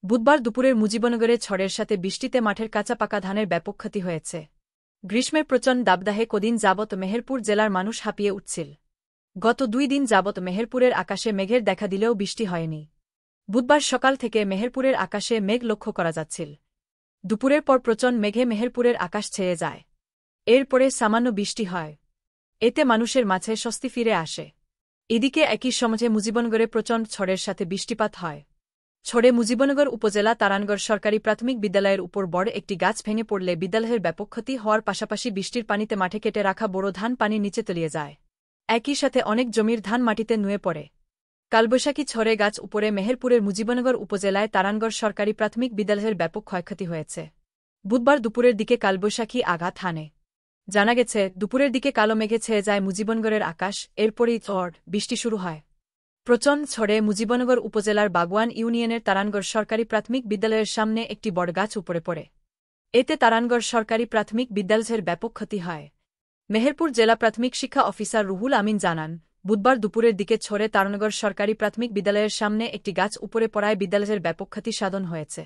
বুধবার দুপুরের মুজিবনগরে ঝড়ের সাথে বৃষ্টিতে মাঠের কাঁচা পাকা ধানের ব্যাপক ক্ষতি হয়েছে। গ্রীষ্মের প্রচণ্ড দাবদাহে কদিন যাবৎ মেহেরপুর জেলার মানুষ হাঁপিয়ে উঠছিল। গত 2 দিন যাবৎ মেহেরপুরের আকাশে মেঘের দেখা দিলেও বৃষ্টি হয়নি। বুধবার সকাল থেকে মেহেরপুরের আকাশে মেঘ লক্ষ্য করা যাচ্ছিল। দুপুরের পর প্রচণ্ড মেঘে মেহেরপুরের আকাশ ছেয়ে যায়। এরপরে সামান্য বৃষ্টি হয়। এতে মানুষের মাঝে স্বস্তি ফিরে আসে। এদিকে একই সময়ে মুজিবনগরে প্রচণ্ড ঝড়ের সাথে বৃষ্টিপাত হয়। ঝড়ে মুজিবনগর উপজেলা তারানগড় সরকারি প্রাথমিক বিদ্যালয়ের উপর বড় একটি গাছ ভেঙে পড়লে বিদ্যালয়ের ব্যাপক ক্ষতি হওয়ার পাশাপাশি বৃষ্টির পানিতে মাঠে কেটে রাখা বড় ধান পানির নিচে তলিয়ে যায়। একই সাথে অনেক জমির ধান মাটিতে নুয়ে পড়ে। কালবৈশাখী ঝড়ে গাছ উপরে মেহেরপুরের মুজিবনগর উপজেলায় তারানগড় সরকারি প্রাথমিক বিদ্যালয়ের ব্যাপক ক্ষয়ক্ষতি হয়েছে। বুধবার দুপুরের দিকে কালবৈশাখী আঘাত হানে। জানা গেছে, দুপুরের দিকে কালো মেঘে ছেয়ে যায় মুজিবনগরের আকাশ। এরপরই ঝড় বৃষ্টি শুরু হয়। প্রচণ্ড ঝড়ে মুজিবনগর উপজেলার বাগওয়ান ইউনিয়নের তারানগড় সরকারি প্রাথমিক বিদ্যালয়ের সামনে একটি বটগাছ উপড়ে পড়ে। এতে তারানগড় সরকারি প্রাথমিক বিদ্যালয়ের ব্যাপক ক্ষতি হয়। মেহেরপুর জেলা প্রাথমিক শিক্ষা অফিসার রুহুল আমিন জানান, বুধবার দুপুরের দিকে ঝড়ে তারানগড় সরকারি প্রাথমিক বিদ্যালয়ের সামনে একটি গাছ উপড়ে পড়ায় বিদ্যালয়ের ব্যাপক ক্ষতি সাধন হয়েছে।